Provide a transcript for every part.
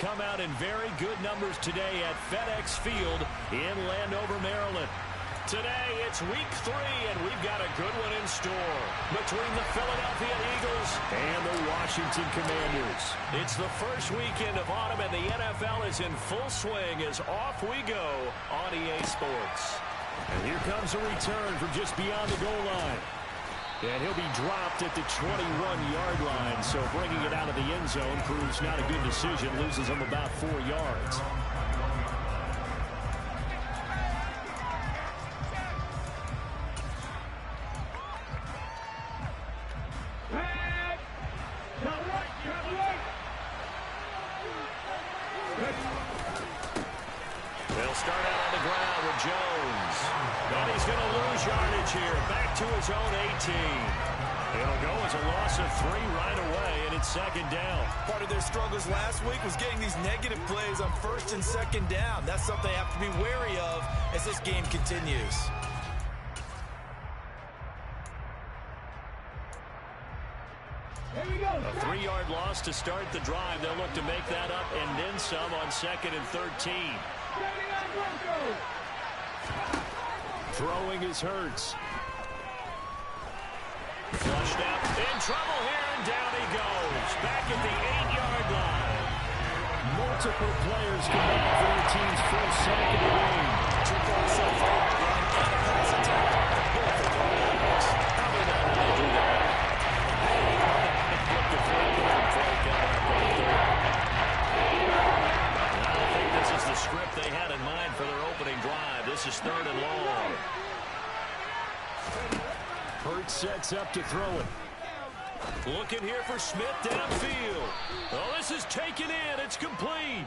come out in very good numbers today at FedEx Field in Landover, Maryland. Today, it's week 3, and we've got a good one in store between the Philadelphia Eagles and the Washington Commanders. It's the first weekend of autumn, and the NFL is in full swing as off we go on EA Sports. And here comes a return from just beyond the goal line. And he'll be dropped at the 21-yard line, so bringing it out of the end zone proves not a good decision, loses him about 4 yards. They'll start out on the ground with Jones. And he's going to lose yardage here. Back to his own 18. It'll go as a loss of 3 right away, and it's second down. Part of their struggles last week was getting these negative plays on first and second down. That's something they have to be wary of as this game continues. A 3-yard loss to start the drive. They'll look to make that up and then some on 2nd and 13. Throwing is Hurts. Flushed out. In trouble here, and down he goes. Back at the 8-yard line. Multiple players combined for their team's first sack of the game. 2 points so far. And a pass attack. Probably not how to do that. Look to throw the play coming up on 3rd. I don't think this is the script they had in mind for their opening drive. This is 3rd and long. Hurts sets up to throw it. Looking here for Smith downfield. Oh, this is taken in. It's complete.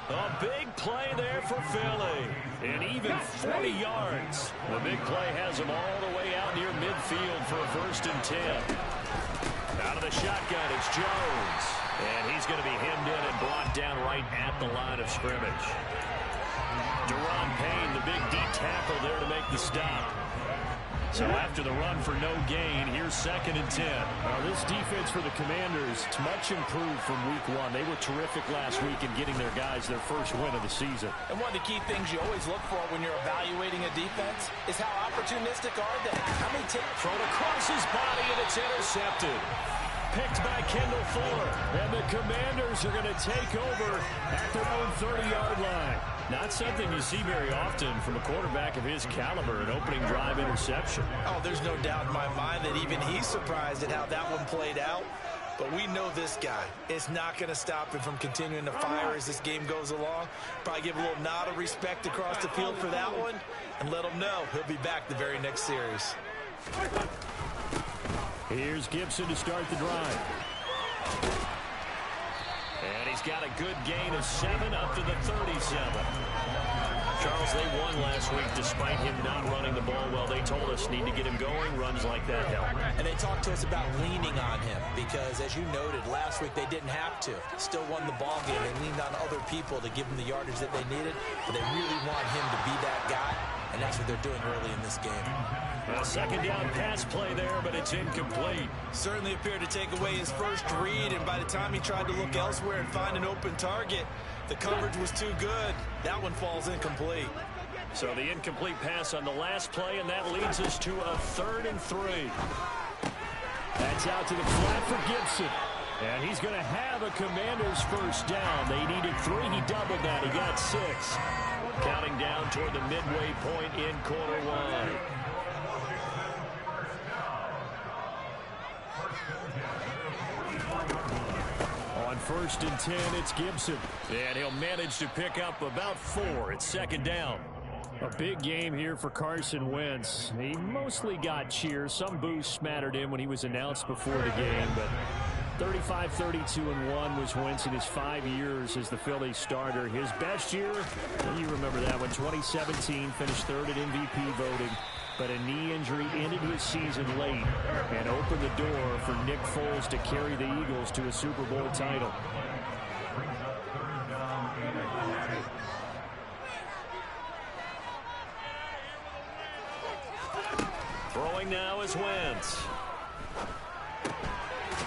A big play there for Philly. And even 40 yards. The big play has them all the way out near midfield for a 1st and 10. Out of the shotgun, it's Jones. And he's going to be hemmed in and brought down right at the line of scrimmage. Deron Payne, the big D tackle there to make the stop. So after the run for no gain, here's 2nd and 10. This defense for the Commanders is much improved from week 1. They were terrific last week in getting their guys their first win of the season. And one of the key things you always look for when you're evaluating a defense is how opportunistic are they? How many thrown across his body, and it's intercepted. Picked by Kendall Fuller. And the Commanders are going to take over at their own 30-yard line. Not something you see very often from a quarterback of his caliber, an opening drive interception. Oh, there's no doubt in my mind that even he's surprised at how that one played out. But we know this guy is not going to stop him from continuing to fire as this game goes along. Probably give a little nod of respect across the field for that one and let him know he'll be back the very next series. Here's Gibson to start the drive. And he's got a good gain of 7 up to the 37. Charles, they won last week despite him not running the ball well. They told us need to get him going. Runs like that help. And they talked to us about leaning on him because, as you noted, last week they didn't have to. Still won the ball game. They leaned on other people to give them the yardage that they needed. But they really want him to be that guy, and that's what they're doing early in this game. A 2nd down pass play there, but it's incomplete. Certainly appeared to take away his first read, and by the time he tried to look elsewhere and find an open target, the coverage was too good. That one falls incomplete. So the incomplete pass on the last play, and that leads us to a 3rd and 3. That's out to the flat for Gibson. And he's going to have a Commanders first down. They needed 3. He doubled that. He got 6. Counting down toward the midway point in quarter 1. On 1st and 10, it's Gibson. And he'll manage to pick up about 4. It's 2nd down. A big game here for Carson Wentz. He mostly got cheers. Some boos smattered him when he was announced before the game, but 35-32-1 was Wentz in his 5 years as the Phillies starter. His best year, you remember that one, 2017, finished 3rd at MVP voting. But a knee injury ended his season late and opened the door for Nick Foles to carry the Eagles to a Super Bowl title. Throwing now is Wentz.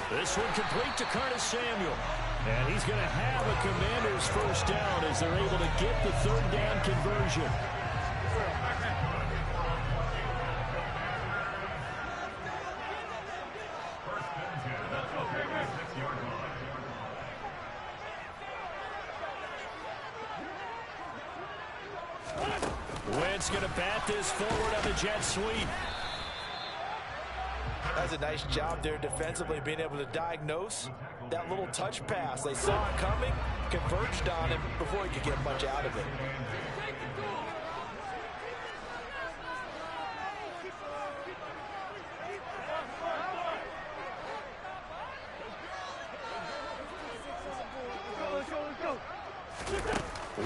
This one complete to Curtis Samuel. And he's going to have a Commanders first down as they're able to get the third down conversion. Wentz going to bat this forward on the jet sweep. That's a nice job there defensively, being able to diagnose that little touch pass. They saw it coming, converged on him before he could get much out of it.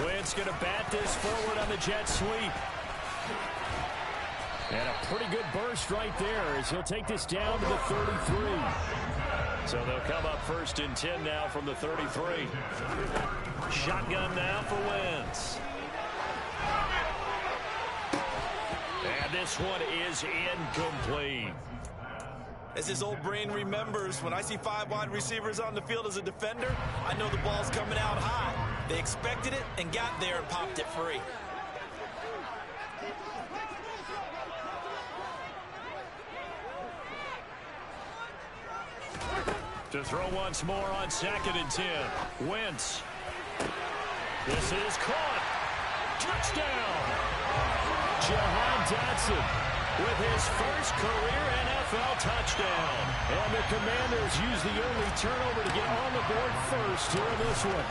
Wentz going to bat this forward on the jet sweep. And a pretty good burst right there as he'll take this down to the 33. So they'll come up first and 10 now from the 33. Shotgun now for Wentz. And this one is incomplete. As his old brain remembers, when I see 5 wide receivers on the field as a defender, I know the ball's coming out high. They expected it and got there and popped it free. To throw once more on 2nd and 10. Wentz. This is caught. Touchdown. Jahan Dotson with his first career NFL touchdown. And the Commanders use the early turnover to get on the board first here in this one.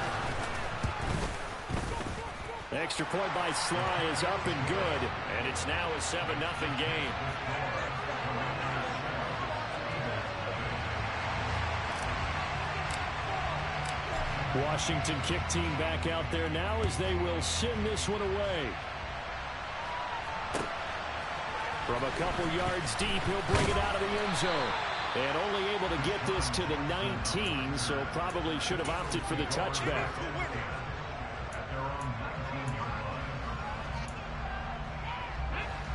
Extra point by Sly is up and good. And it's now a 7-0 game. Washington kick team back out there now as they will send this one away. From a couple yards deep, he'll bring it out of the end zone. And only able to get this to the 19, so probably should have opted for the touchback.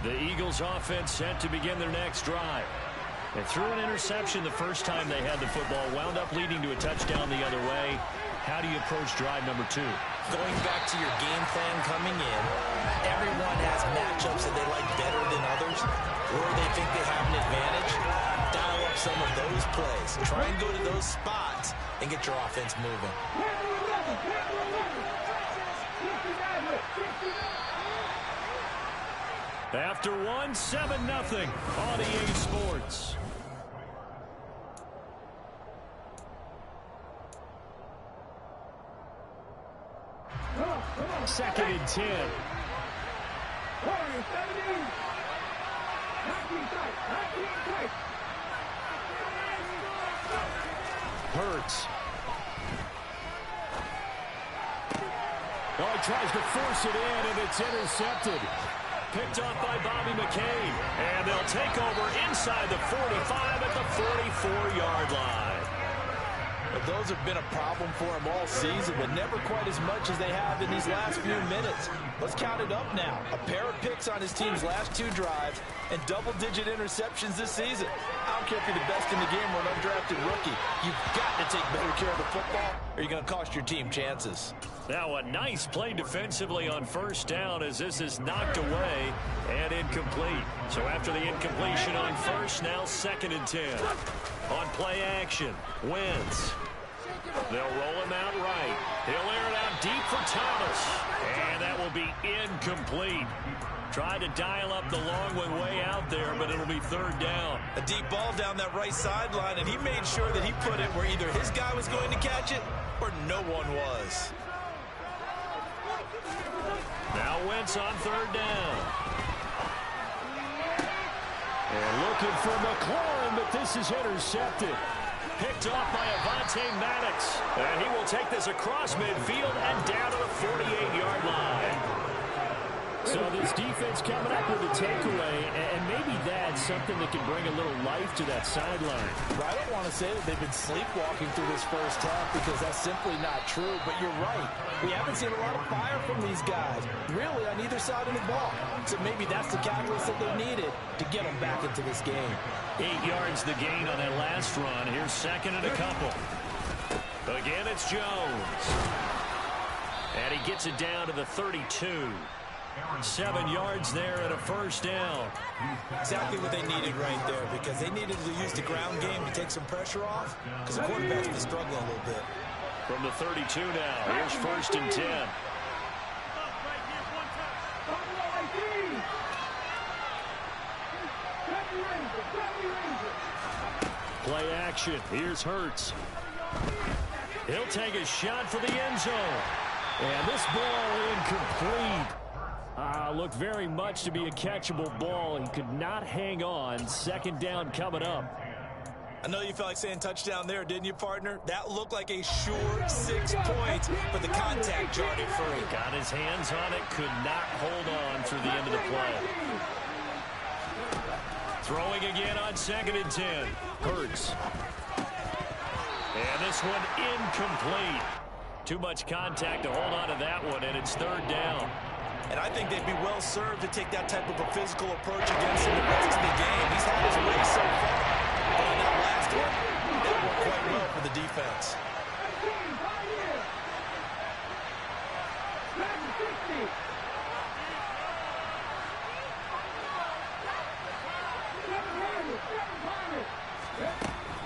The Eagles offense set to begin their next drive. They threw an interception the first time they had the football, wound up leading to a touchdown the other way. How do you approach drive number 2? Going back to your game plan coming in, everyone has matchups that they like better than others, or they think they have an advantage. Dial up some of those plays. Try and go to those spots and get your offense moving. After 7-0 on EA Sports. Second and 10. Hurts. Oh, he tries to force it in, and it's intercepted. Picked off by Bobby McCain. And they'll take over inside the 45 at the 44-yard line. But those have been a problem for him all season, but never quite as much as they have in these last few minutes. Let's count it up now. A pair of picks on his team's last 2 drives and double-digit interceptions this season. I don't care if you're the best in the game or an undrafted rookie. You've got to take better care of the football or you're going to cost your team chances. Now a nice play defensively on first down as this is knocked away and incomplete. So after the incompletion on first, now 2nd and 10. On play action, Wentz. They'll roll him out right. He'll air it out deep for Thomas. And that will be incomplete. Tried to dial up the long one way out there, but it'll be 3rd down. A deep ball down that right sideline, and he made sure that he put it where either his guy was going to catch it or no one was. Now Wentz on 3rd down. And looking for McLaurin, but this is intercepted. Picked off by Avonte Maddox. And he will take this across midfield and down to the 48-yard line. So this defense coming up with a takeaway, and maybe that's something that can bring a little life to that sideline. I don't want to say that they've been sleepwalking through this first half because that's simply not true, but you're right. We haven't seen a lot of fire from these guys, really, on either side of the ball. So maybe that's the catalyst that they needed to get them back into this game. 8 yards the gain on that last run. Here's 2nd and a couple. Again, it's Jones. And he gets it down to the 32. 7 yards there and a first down. Exactly what they needed right there, because they needed to use the ground game to take some pressure off, because the quarterback's been struggling a little bit. From the 32 now, here's 1st and 10. Play action. Here's Hurts. He'll take a shot for the end zone. And this ball incomplete. Looked very much to be a catchable ball. He could not hang on. 2nd down coming up. I know you felt like saying touchdown there, didn't you, partner? That looked like a sure 6 points, but the contact jarred it free. Got his hands on it, could not hold on through the end of the play. Throwing again on 2nd and 10. Hurts. And this one incomplete. Too much contact to hold on to that one, and it's 3rd down. And I think they'd be well served to take that type of a physical approach against him the rest of the game. He's had his way so far. But on that last one, that worked quite well for the defense.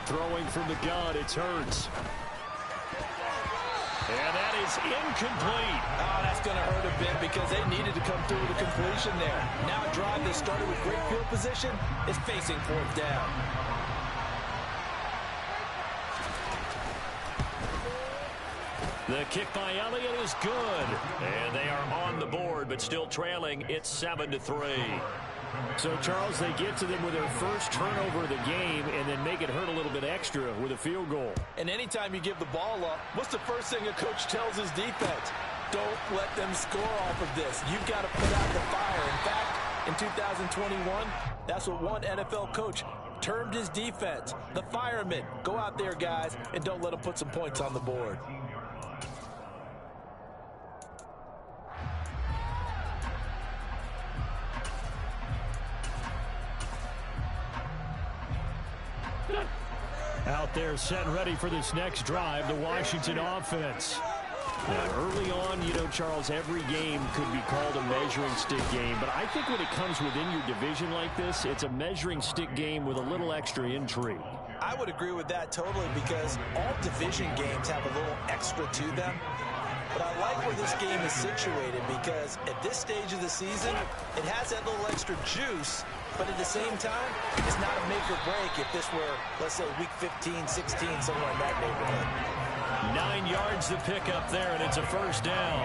Throwing from the gun, it's Hurts. And that is incomplete. Oh, that's going to hurt a bit because they needed to come through with a completion there. Now a drive that started with great field position is facing 4th down. The kick by Elliott is good. And they are on the board, but still trailing. It's 7-3. So, Charles, they get to them with their first turnover of the game and then make it hurt a little bit extra with a field goal. And anytime you give the ball up, what's the first thing a coach tells his defense? Don't let them score off of this. You've got to put out the fire. In fact, in 2021, that's what one NFL coach termed his defense. The firemen. Go out there, guys, and don't let them put some points on the board. Out there set and ready for this next drive, the Washington offense. Now, early on, you know, Charles, every game could be called a measuring stick game. But I think when it comes within your division like this, it's a measuring stick game with a little extra intrigue. I would agree with that totally because all division games have a little extra to them. But I like where this game is situated because at this stage of the season, it has that little extra juice. But at the same time, it's not a make or break if this were, let's say, week 15, 16, somewhere in that neighborhood. 9 yards to pick up there, and it's a first down.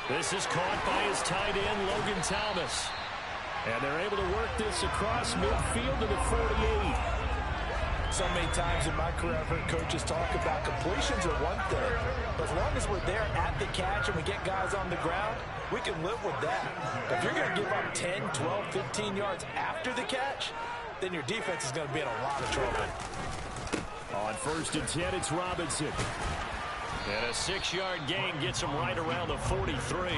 This is caught by his tight end, Logan Thomas. And they're able to work this across midfield to the 48. So many times in my career, I've heard coaches talk about completions are one thing. But as long as we're there at the catch and we get guys on the ground, we can live with that. But if you're going to give up 10, 12, 15 yards after the catch, then your defense is going to be in a lot of trouble. On 1st and 10, it's Robinson. And a 6-yard gain gets him right around the 43.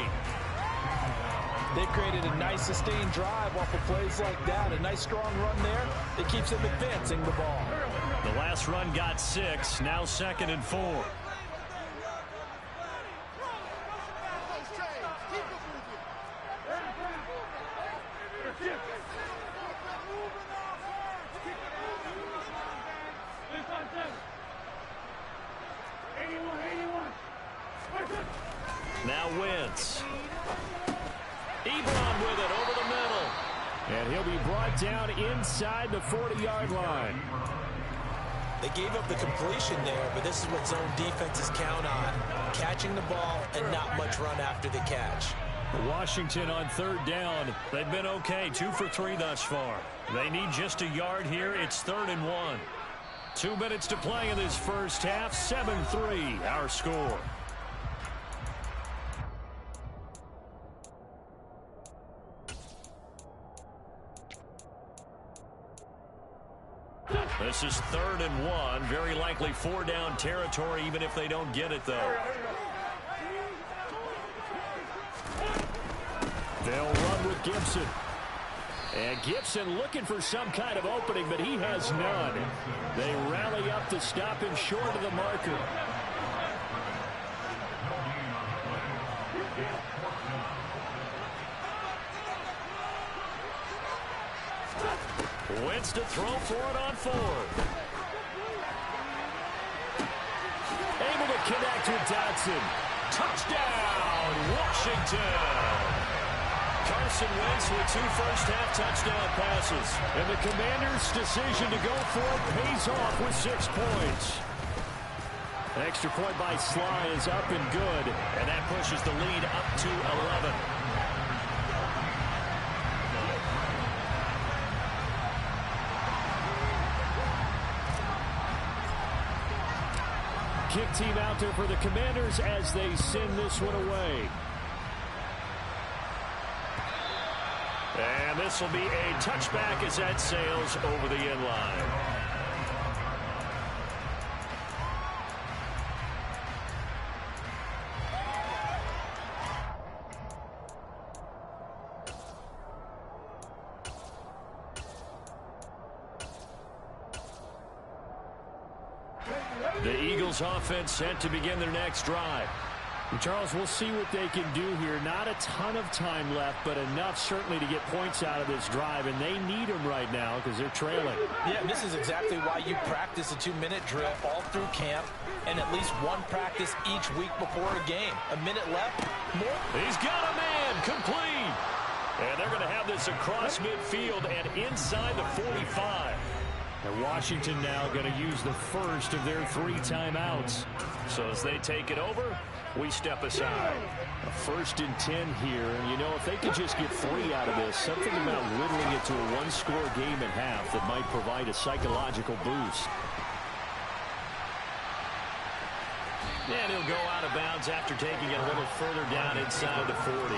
They've created a nice sustained drive off of plays like that. A nice strong run there that keeps them advancing the ball. The last run got 6. Now 2nd and 4. Now Wentz. Ebron with it over the middle. And he'll be brought down inside the 40-yard line. They gave up the completion there, but this is what zone defenses count on. Catching the ball and not much run after the catch. Washington on 3rd down. They've been okay, 2 for 3 thus far. They need just a yard here. It's 3rd and 1. 2 minutes to play in this first half. 7-3 our score. This is 3rd and 1. Very likely 4-down territory, even if they don't get it, though. They'll run with Gibson. And Gibson looking for some kind of opening, but he has none. They rally up to stop him short of the marker. Wentz to throw for it on fourth. Able to connect with Dotson. Touchdown, Washington. Carson Wentz with 2 first-half touchdown passes. And the Commanders' decision to go for it pays off with 6 points. An extra point by Sly is up and good. And that pushes the lead up to 11. Kick team out there for the Commanders as they send this one away. And this will be a touchback as that sails over the end line. The Eagles offense set to begin their next drive. And Charles, we'll see what they can do here. Not a ton of time left, but enough certainly to get points out of this drive, and they need them right now because they're trailing. Yeah, this is exactly why you practice a 2-minute drill all through camp and at least one practice each week before a game. A minute left, more. He's got a man, complete. And they're going to have this across midfield and inside the 45. And Washington now going to use the first of their 3 timeouts. So as they take it over, we step aside. A 1st and 10 here. And, you know, if they could just get 3 out of this, something about whittling it to a 1-score game at half that might provide a psychological boost. And he'll go out of bounds after taking it a little further down inside the 40.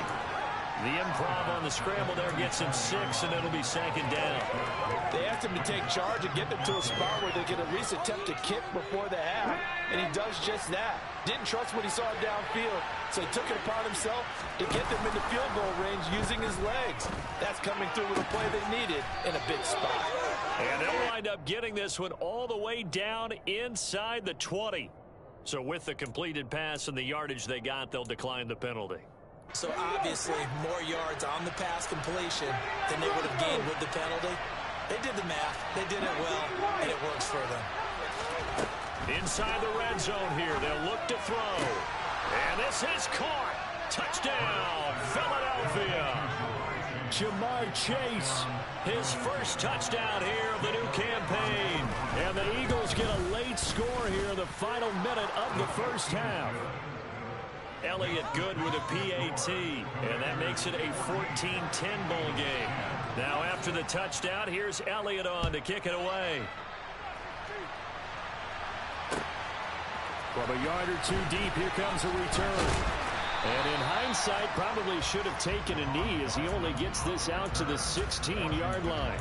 The improv on the scramble there gets him 6, and it'll be 2nd down. They asked him to take charge and get them to a spot where they can at least attempt to kick before the half, and he does just that. Didn't trust what he saw downfield, so he took it upon himself to get them into field goal range using his legs. That's coming through with a play they needed in a big spot. And they'll wind up getting this one all the way down inside the 20. So with the completed pass and the yardage they got, they'll decline the penalty. So obviously more yards on the pass completion than they would have gained with the penalty. They did the math. They did it well, and it works for them. Inside the red zone here, they'll look to throw. And this is caught. Touchdown, Philadelphia. Jamar Chase, his first touchdown here of the new campaign. And the Eagles get a late score here in the final minute of the first half. Elliott good with a PAT, and that makes it a 14-10 ball game. Now after the touchdown, here's Elliott on to kick it away. From a yard or 2 deep, here comes a return. And in hindsight, probably should have taken a knee as he only gets this out to the 16-yard line.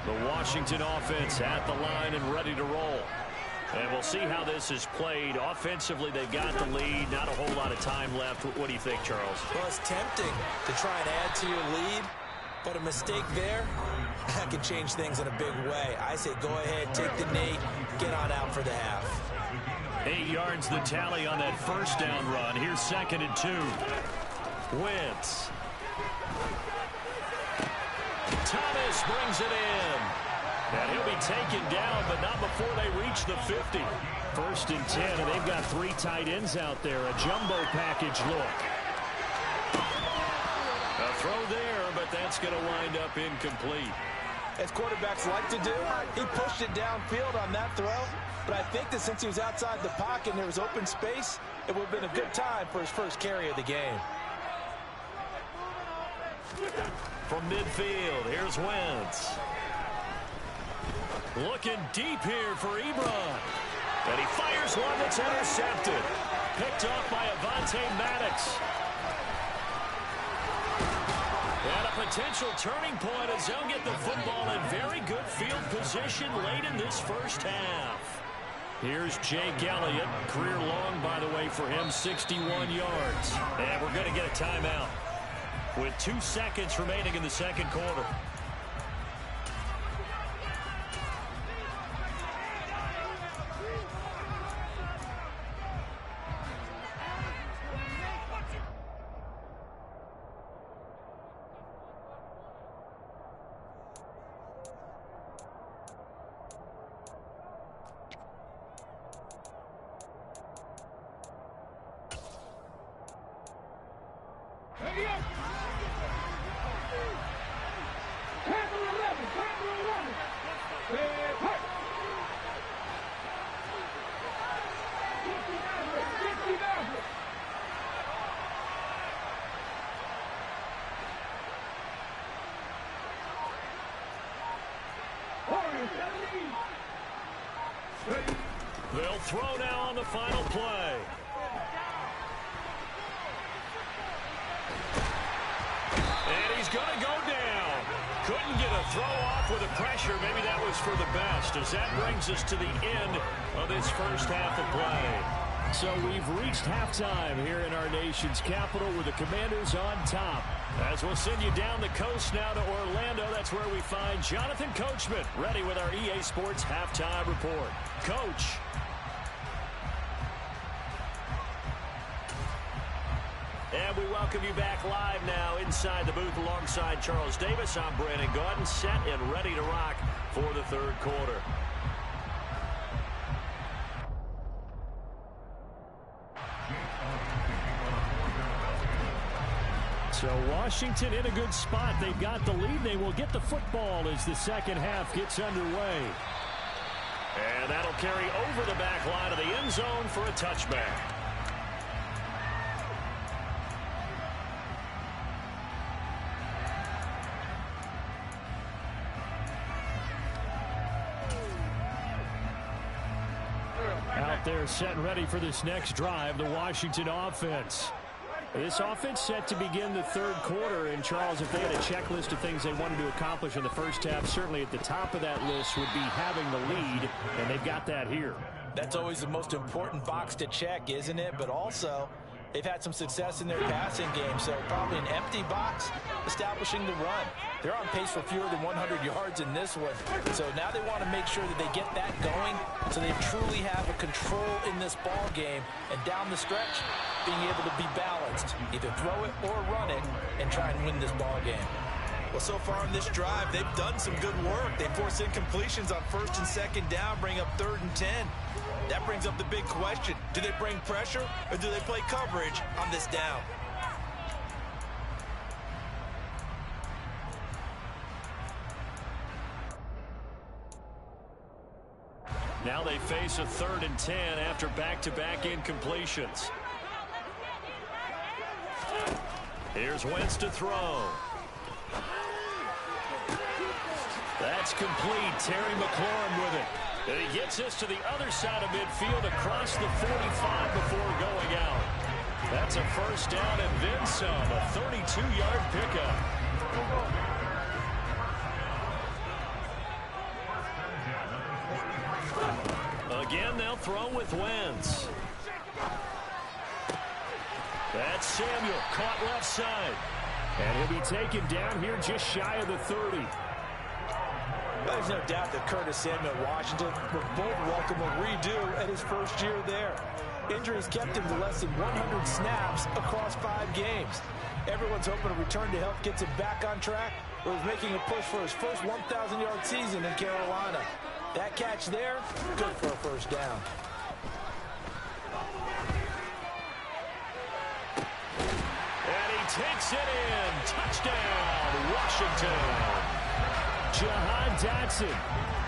The Washington offense at the line and ready to roll. And we'll see how this is played. Offensively, they've got the lead. Not a whole lot of time left. What do you think, Charles? Well, it's tempting to try and add to your lead, but a mistake there, that can change things in a big way. I say go ahead, take the knee, get on out for the half. 8 yards the tally on that first down run. Here's 2nd and 2. Wentz. Thomas brings it in. And he'll be taken down, but not before they reach the 50. 1st and 10, and they've got 3 tight ends out there. A jumbo package look. A throw there, but that's going to wind up incomplete. As quarterbacks like to do, he pushed it downfield on that throw. But I think that since he was outside the pocket and there was open space, it would have been a good time for his first carry of the game. From midfield, here's Wentz. Looking deep here for Ebron. And he fires one that's intercepted. Picked off by Avonte Maddox. And a potential turning point as they'll get the football in very good field position late in this first half. Here's Jake Elliott. Career long, by the way, for him, 61 yards. And we're going to get a timeout with 2 seconds remaining in the second quarter. They'll throw now on the final play. And he's going to go down. Couldn't get a throw off with the pressure. Maybe that was for the best, as that brings us to the end of this first half of play. So we've reached halftime here in our nation's capital with the Commanders on top. As we'll send you down the coast now to Orlando, that's where we find Jonathan Coachman ready with our EA Sports halftime report. Coach. And we welcome you back live now inside the booth alongside Charles Davis. I'm Brandon Gaudin, set and ready to rock for the third quarter. So Washington in a good spot. They've got the lead. They will get the football as the second half gets underway. And that'll carry over the back line of the end zone for a touchback. Out there set and ready for this next drive, the Washington offense. This offense set to begin the third quarter. And, Charles, if they had a checklist of things they wanted to accomplish in the first half, certainly at the top of that list would be having the lead, and they've got that here. That's always the most important box to check, isn't it? But also, they've had some success in their passing game, so probably an empty box establishing the run. They're on pace for fewer than 100 yards in this one. So now they want to make sure that they get that going so they truly have a control in this ball game. And down the stretch, being able to be balanced, either throw it or run it, and try and win this ball game. Well, so far in this drive, they've done some good work. They force incompletions on first and second down, bring up 3rd and 10. That brings up the big question. Do they bring pressure or do they play coverage on this down? Now they face a 3rd and 10 after back-to-back incompletions. Here's Wentz to throw. That's complete. Terry McLaurin with it. And he gets us to the other side of midfield across the 45 before going out. That's a first down and then some. A 32-yard pickup. Again, they'll throw with Wentz. That's Samuel, caught left side. And he'll be taken down here just shy of the 30. There's no doubt that Curtis Samuel Washington will both welcome a redo at his first year there. Injuries kept him to less than 100 snaps across 5 games. Everyone's hoping a return to health gets him back on track, but he's making a push for his first 1,000-yard season in Carolina. That catch there, good for a first down. And he takes it in. Touchdown, Washington. Jahan Dotson,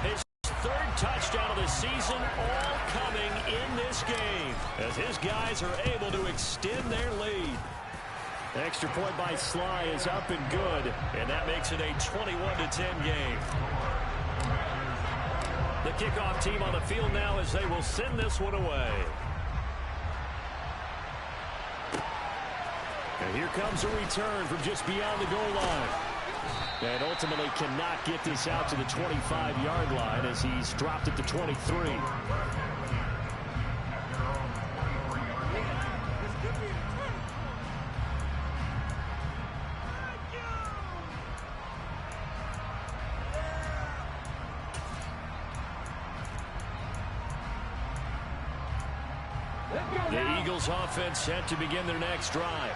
his 3rd touchdown of the season, all coming in this game as his guys are able to extend their lead. Extra point by Sly is up and good, and that makes it a 21-10 game. The kickoff team on the field now as they will send this one away. And here comes a return from just beyond the goal line. And ultimately cannot get this out to the 25-yard line as he's dropped it to 23. Eagles offense set to begin their next drive.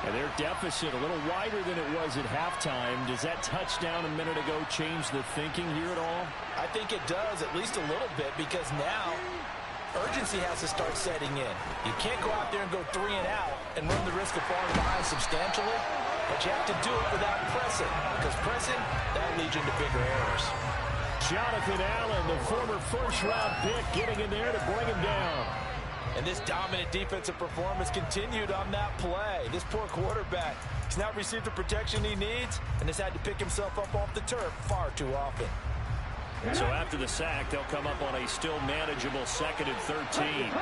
And their deficit a little wider than it was at halftime. Does that touchdown a minute ago change the thinking here at all? I think it does, at least a little bit, because now urgency has to start setting in. You can't go out there and go 3 and out and run the risk of falling behind substantially, but you have to do it without pressing, because pressing, that leads you into bigger errors. Jonathan Allen, the former first-round pick, getting in there to bring him down. And this dominant defensive performance continued on that play. This poor quarterback has not received the protection he needs and has had to pick himself up off the turf far too often. So after the sack, they'll come up on a still manageable 2nd and 13.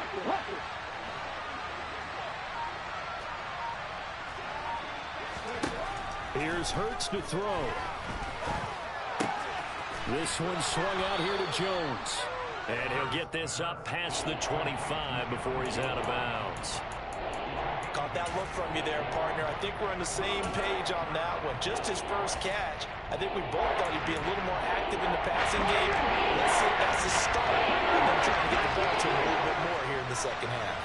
Here's Hurts to throw. This one swung out here to Jones. And he'll get this up past the 25 before he's out of bounds. Caught that look from you there, partner. I think we're on the same page on that one. Just his first catch. I think we both thought he'd be a little more active in the passing game. Let's see if that's the start. And then trying to get the ball to him a little bit more here in the second half.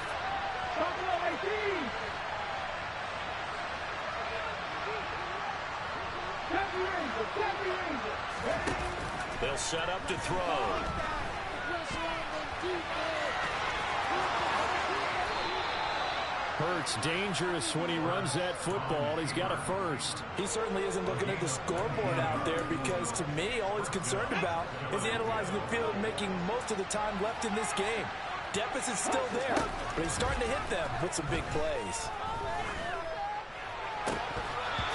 They'll set up to throw. Hurts dangerous when he runs that football. He's got a first. He certainly isn't looking at the scoreboard out there because, to me, all he's concerned about is analyzing the field and making most of the time left in this game. Deficit's still there, but he's starting to hit them with some big plays.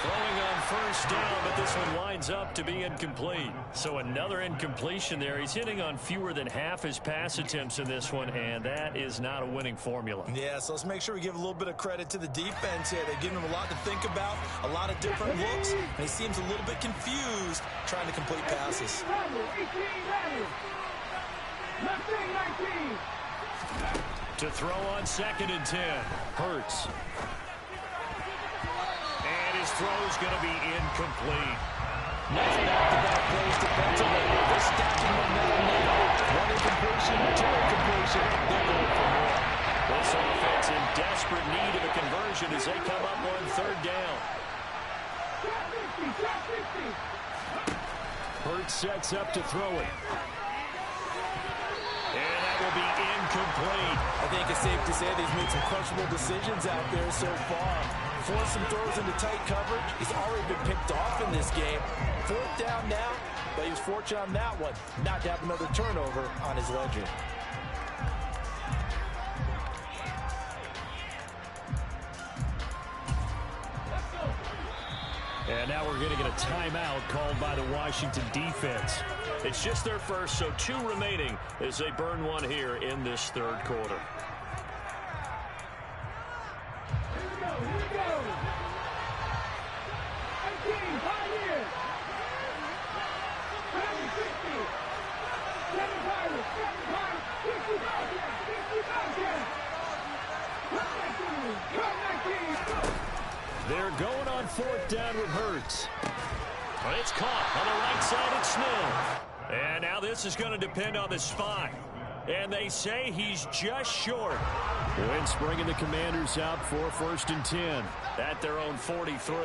Throwing on first down, but this one winds up to be incomplete. So another incompletion there. He's hitting on fewer than half his pass attempts in this one, and that is not a winning formula. Yeah, so let's make sure we give a little bit of credit to the defense here. They've given him a lot to think about, a lot of different looks, and he seems a little bit confused trying to complete passes. To throw on 2nd and 10. Hurts. His throw's going to be incomplete. Nice back-to-back plays defensively. They're stacking momentum now. One incompletion, 2 incompletion. They're going for more. This offense in desperate need of a conversion as they come up on 3rd down. Hurts sets up to throw it. And that will be incomplete. I think it's safe to say that he's made some questionable decisions out there so far. Forced some throws into tight coverage. He's already been picked off in this game. 4th down now, but he was fortunate on that one not to have another turnover on his ledger. And now we're going to get a timeout called by the Washington defense. It's just their first, so 2 remaining as they burn one here in this 3rd quarter. They're going on 4th down with Hurts. It's caught on the right side at Smith. And now this is going to depend on the spot. And they say he's just short. Wentz bringing the Commanders out for 1st and 10 at their own 43.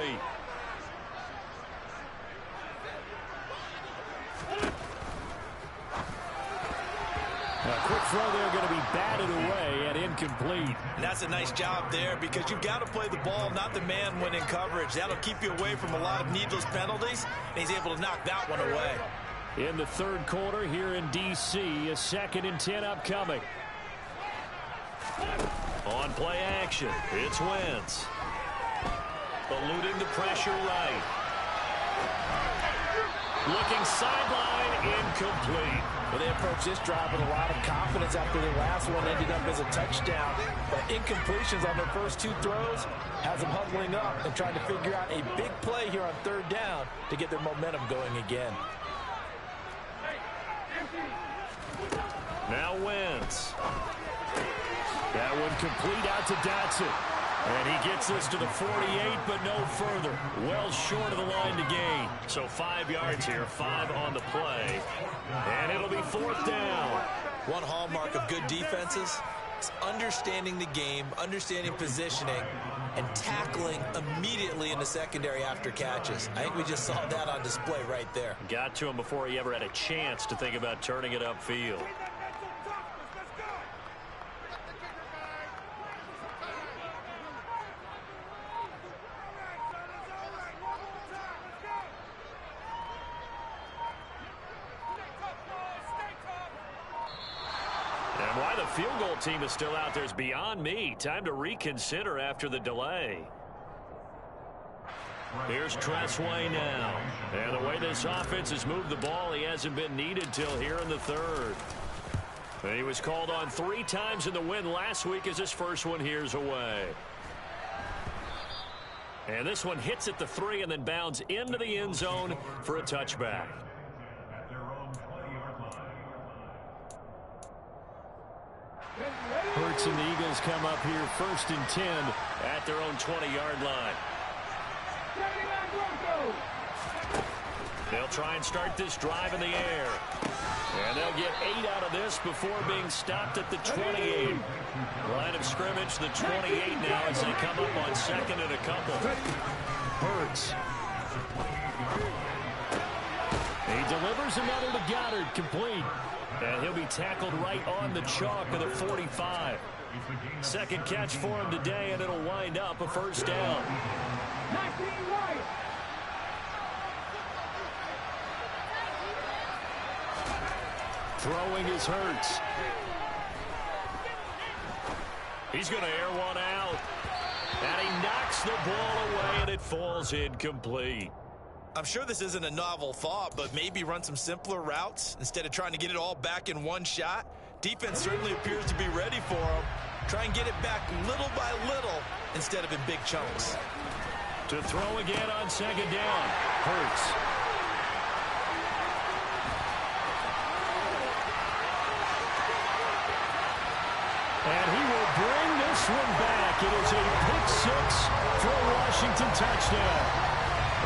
A quick throw there going to be batted away and incomplete. And that's a nice job there because you've got to play the ball, not the man when in coverage. That'll keep you away from a lot of needless penalties, and he's able to knock that one away. In the 3rd quarter here in D.C., a 2nd and 10 upcoming. On play action, it's Wentz. Eluding the pressure right. Looking sideline, incomplete. Well, they approach this drive with a lot of confidence after their last one ended up as a touchdown. But incompletions on their first 2 throws has them huddling up and trying to figure out a big play here on 3rd down to get their momentum going again. Now Wentz. That one complete out to Dotson. And he gets this to the 48, but no further. Well short of the line to gain. So 5 yards here, 5 on the play. And it'll be 4th down. One hallmark of good defenses It's understanding the game, understanding positioning, and tackling immediately in the secondary after catches. I think we just saw that on display right there. Got to him before he ever had a chance to think about turning it upfield. And why the field goal team is still out there is beyond me. Time to reconsider after the delay. Here's Tressway now. And the way this offense has moved the ball, he hasn't been needed till here in the third. He was called on 3 times in the win last week as his first one here's away. And this one hits at the 3 and then bounds into the end zone for a touchback. Hurts and the Eagles come up here 1st and 10 at their own 20-yard line. They'll try and start this drive in the air. And they'll get 8 out of this before being stopped at the 28. Line of scrimmage, the 28 now as they come up on 2nd and a couple. Hurts. He delivers another to Goddard, complete. And he'll be tackled right on the chalk of the 45. Second catch for him today, and it'll wind up a first down. Throwing is Hurts. He's going to air one out. And he knocks the ball away, and it falls incomplete. I'm sure this isn't a novel thought, but maybe run some simpler routes instead of trying to get it all back in one shot. Defense certainly appears to be ready for him. Try and get it back little by little instead of in big chunks. To throw again on 2nd down. Hurts. And he will bring this one back. It is a pick-6 for a Washington touchdown.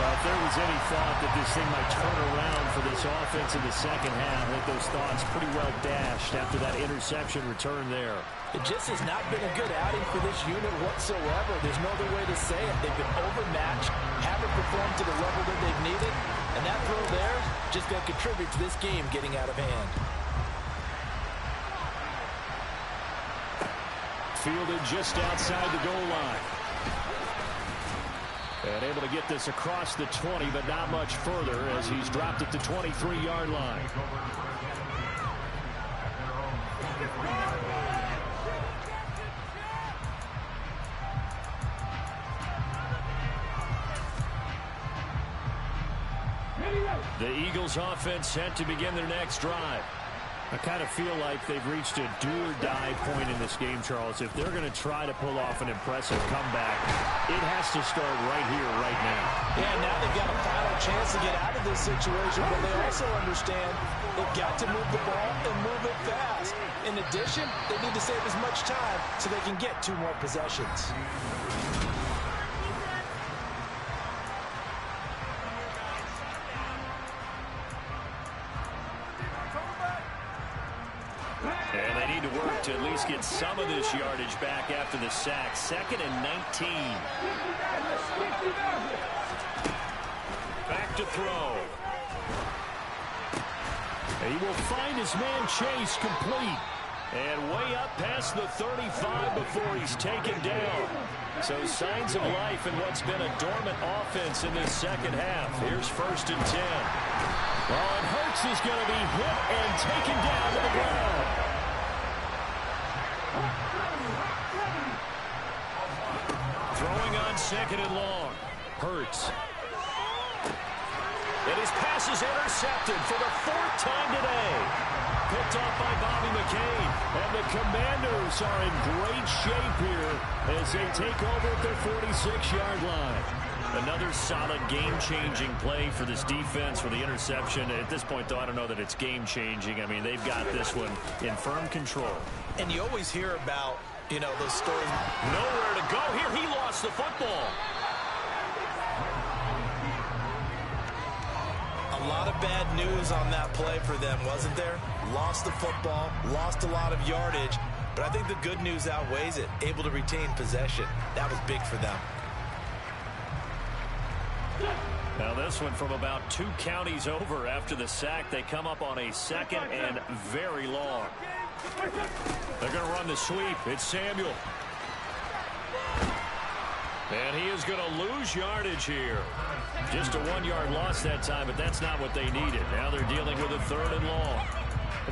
Well, if there was any thought that this thing might turn around for this offense in the second half, I think those thoughts pretty well dashed after that interception return there. It just has not been a good outing for this unit whatsoever. There's no other way to say it. They've been overmatched, haven't performed to the level that they've needed, and that throw there just going to contribute to this game getting out of hand. Fielded just outside the goal line. And able to get this across the 20, but not much further as he's dropped at the 23-yard line. The Eagles offense set to begin their next drive. I kind of feel like they've reached a do-or-die point in this game, Charles. If they're going to try to pull off an impressive comeback, it has to start right here, right now. Yeah, now they've got a final chance to get out of this situation, but they also understand they've got to move the ball and move it fast. In addition, they need to save as much time so they can get 2 more possessions. And they need to work to at least get some of this yardage back after the sack. 2nd and 19. Back to throw. He will find his man Chase, complete. And way up past the 35 before he's taken down. So signs of life in what's been a dormant offense in this second half. Here's 1st and 10. Well, and Hurts is going to be hit and taken down to the ground. Throwing on 2nd and long. Hurts. And his pass is intercepted for the 4th time today. Picked off by Bobby McCain. And the Commanders are in great shape here as they take over at their 46-yard line. Another solid game-changing play for this defense for the interception. At this point, though, I don't know that it's game-changing. I mean, they've got this one in firm control. And you always hear about, those stories. Nowhere to go here. He lost the football. A lot of bad news on that play for them, wasn't there? Lost the football, lost a lot of yardage, but But I think the good news outweighs it. Able to retain possession. That was big for them. Now this one from about 2 counties over after the sack. They come up on a 2nd and very long. They're going to run the sweep. It's Samuel. And he is going to lose yardage here. Just a 1-yard loss that time, but that's not what they needed. Now they're dealing with a 3rd and long.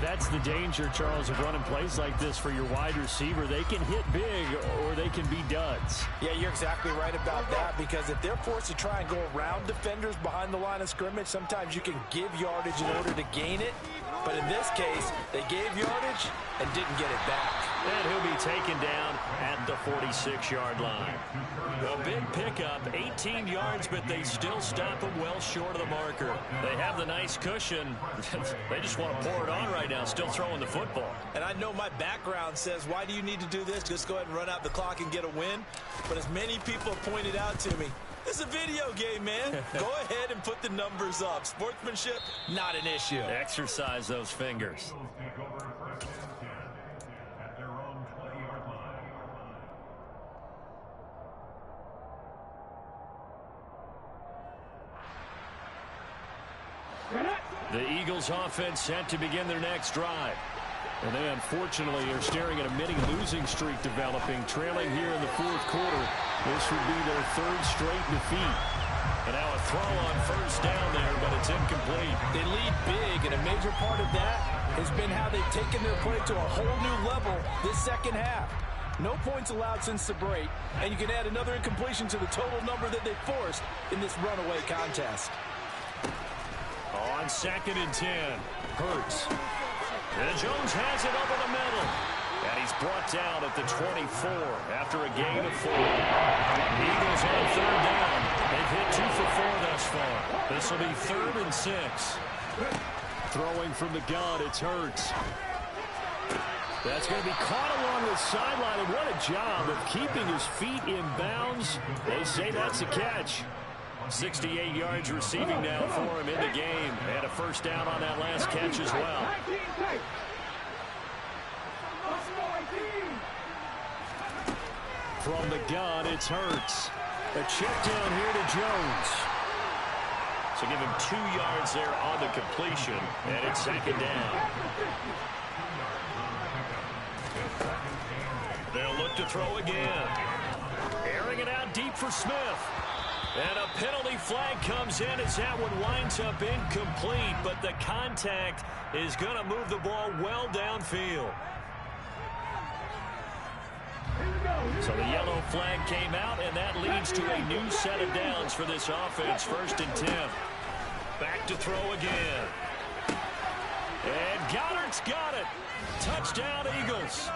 That's the danger, Charles, of running plays like this for your wide receiver. They can hit big or they can be duds. Yeah, you're exactly right about that, because if they're forced to try and go around defenders behind the line of scrimmage, sometimes you can give yardage in order to gain it. But in this case, they gave yardage and didn't get it back. And he'll be taken down at the 46-yard line. A big pickup, 18 yards, but they still stop him well short of the marker. They have the nice cushion. They just want to pour it on right now, still throwing the football. And I know my background says, why do you need to do this? Just go ahead and run out the clock and get a win. But as many people have pointed out to me, it's a video game, man. Go ahead and put the numbers up. Sportsmanship, not an issue. Exercise those fingers. The Eagles offense set to begin their next drive. And they unfortunately are staring at a mini losing streak developing, trailing here in the 4th quarter. This would be their 3rd straight defeat. And now a throw on 1st down there, but it's incomplete. They lead big, and a major part of that has been how they've taken their play to a whole new level this 2nd half. No points allowed since the break, and you can add another incompletion to the total number that they forced in this runaway contest. On 2nd and 10, Hurts. And Jones has it over the middle. And he's brought down at the 24 after a gain of 4. Eagles on 3rd down. They've hit 2 for 4 thus far. This will be 3rd and 6. Throwing from the gun, it's Hurts. That's going to be caught along the sideline. And what a job of keeping his feet in bounds. They say that's a catch. 68 yards receiving now for him in the game. And a 1st down on that last catch as well. From the gun, it's Hurts. A check down here to Jones. So give him 2 yards there on the completion. And it's 2nd down. They'll look to throw again. Airing it out deep for Smith. And a penalty flag comes in as that one winds up incomplete, but the contact is going to move the ball well downfield. So the yellow flag came out, and that leads to a new set of downs for this offense. 1st and 10. Back to throw again. And Goddard's got it. Touchdown, Eagles.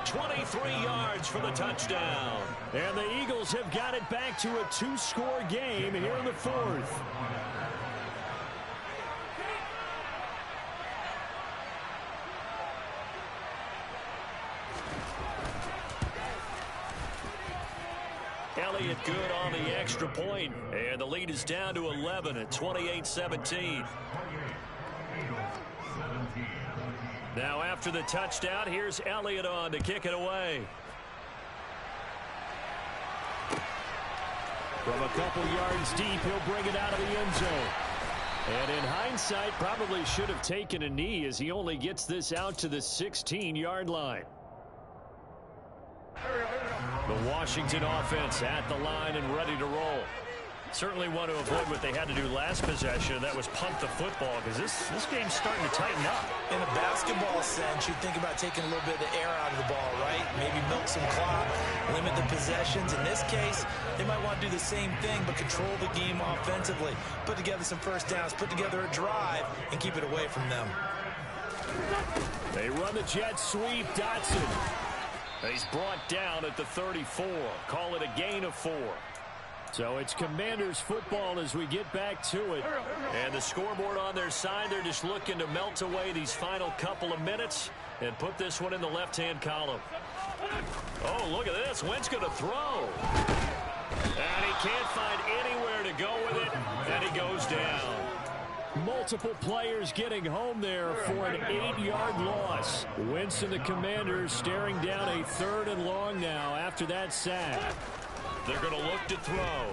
23 yards for the touchdown. And the Eagles have got it back to a 2-score game here in the 4th. Elliott good on the extra point, and the lead is down to 11 at 28-17. Now after the touchdown, here's Elliott on to kick it away. From a couple yards deep, he'll bring it out of the end zone. And in hindsight, probably should have taken a knee as he only gets this out to the 16-yard line. The Washington offense at the line and ready to roll. Certainly want to avoid what they had to do last possession. That was punt the football, because this game's starting to tighten up. In a basketball sense, you think about taking a little bit of the air out of the ball, right? Maybe milk some clock, limit the possessions. In this case, they might want to do the same thing, but control the game offensively. Put together some 1st downs, put together a drive, and keep it away from them. They run the jet sweep. Dotson. He's brought down at the 34. Call it a gain of 4. So it's Commanders football as we get back to it. And the scoreboard on their side, they're just looking to melt away these final couple of minutes and put this one in the left-hand column. Oh, look at this. Wentz going to throw. And he can't find anywhere to go with it, and he goes down. Multiple players getting home there for an 8-yard loss. Wentz and the Commanders staring down a 3rd and long now after that sack. They're going to look to throw.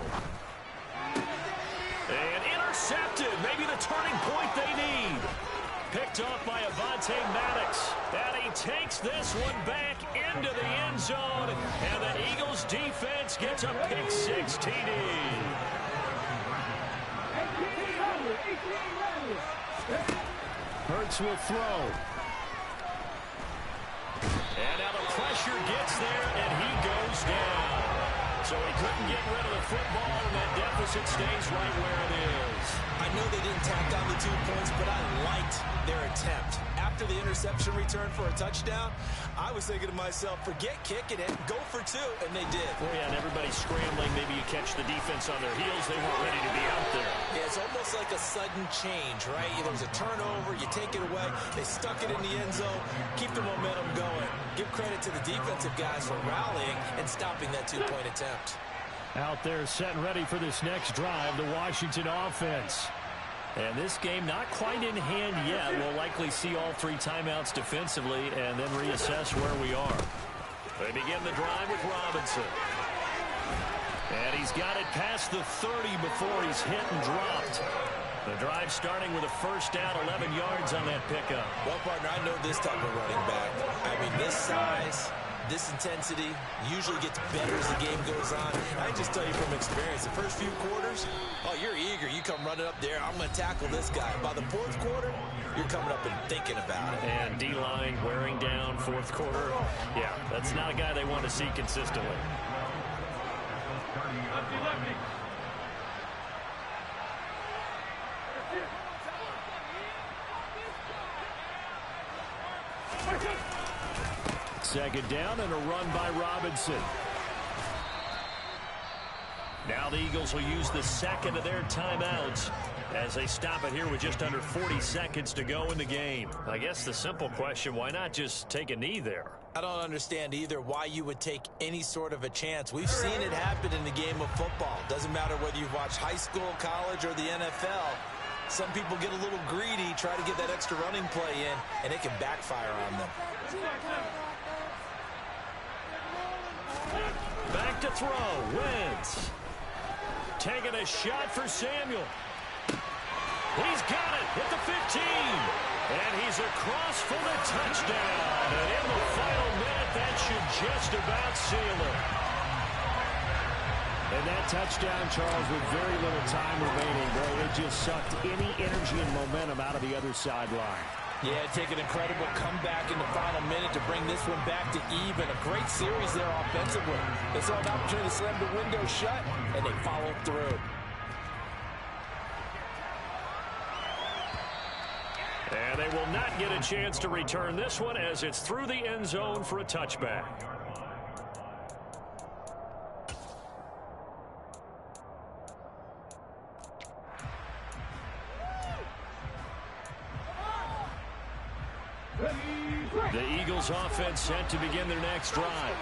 And intercepted. Maybe the turning point they need. Picked off by Avonte Maddox. And he takes this one back into the end zone. And the Eagles defense gets a pick-6 TD. Hurts will throw. And now the pressure gets there, and he goes down. So he couldn't get rid of the football, and that deficit stays right where it is. I know they didn't tack on the 2 points, but I liked their attempt. After the interception return for a touchdown, I was thinking to myself, forget kicking it, go for 2, and they did. Well, yeah, and everybody's scrambling. Maybe you catch the defense on their heels. They weren't ready to be out there. Yeah, it's almost like a sudden change, right? There was a turnover, you take it away, they stuck it in the end zone, keep the momentum going. Give credit to the defensive guys for rallying and stopping that 2-point attempt. Out there set and ready for this next drive, the Washington offense. And this game not quite in hand yet. We'll likely see all 3 timeouts defensively and then reassess where we are. They begin the drive with Robinson. And he's got it past the 30 before he's hit and dropped. The drive starting with a first down, 11 yards on that pickup. Well, partner, I know this type of running back. I mean, this size, this intensity usually gets better as the game goes on. I just tell you from experience, the first few quarters, oh, you're eager. You come running up there, I'm going to tackle this guy. By the 4th quarter, you're coming up and thinking about it. And D-line wearing down 4th quarter. Yeah, that's not a guy they want to see consistently. Second down and a run by Robinson. Now the Eagles will use the second of their timeouts as they stop it here with just under 40 seconds to go in the game. I guess the simple question, why not just take a knee there? I don't understand either why you would take any sort of a chance. We've seen it happen in the game of football. Doesn't matter whether you've watched high school, college, or the NFL. Some people get a little greedy, try to get that extra running play in, and it can backfire on them. Back to throw. Wentz. Taking a shot for Samuel. He's got it at the 15. And he's across for the touchdown. And in the final minute, that should just about seal it. And that touchdown, Charles, with very little time remaining, boy, it just sucked any energy and momentum out of the other sideline. Yeah, take an incredible comeback in the final minute to bring this one back to even. A great series there offensively. They saw an opportunity to slam the window shut, and they followed through. And they will not get a chance to return this one as it's through the end zone for a touchback. The Eagles offense set to begin their next drive.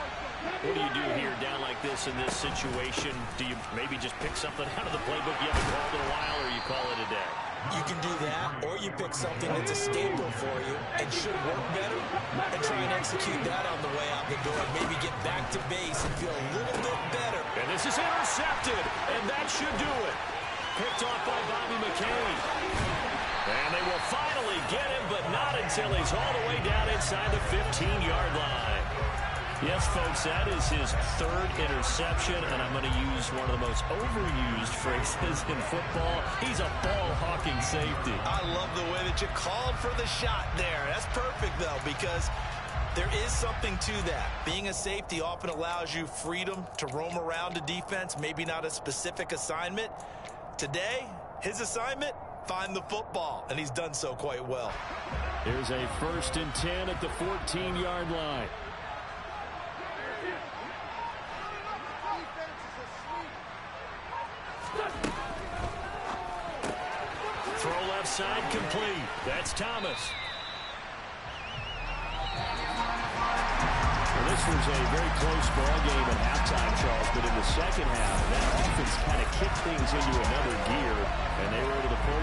What do you do here down like this in this situation? Do you maybe just pick something out of the playbook you haven't called in a while, or you call it a day? You can do that, or you pick something that's a staple for you and should work better and try and execute that on the way out the door. Maybe get back to base and feel a little bit better. And this is intercepted, and that should do it. Picked off by Bobby McCain. And they will finally get him, but not until he's all the way down inside the 15-yard line. Yes, folks, that is his 3rd interception, and I'm going to use one of the most overused phrases in football. He's a ball-hawking safety. I love the way that you called for the shot there. That's perfect, though, because there is something to that. Being a safety often allows you freedom to roam around a defense, maybe not a specific assignment. Today, his assignment, find the football, and he's done so quite well. Here's a 1st and 10 at the 14-yard line. Throw left side complete. That's Thomas. Well, this was a very close ball game at halftime, Charles, but in the second half, that offense kind of kicked things into another gear, and they were able to pull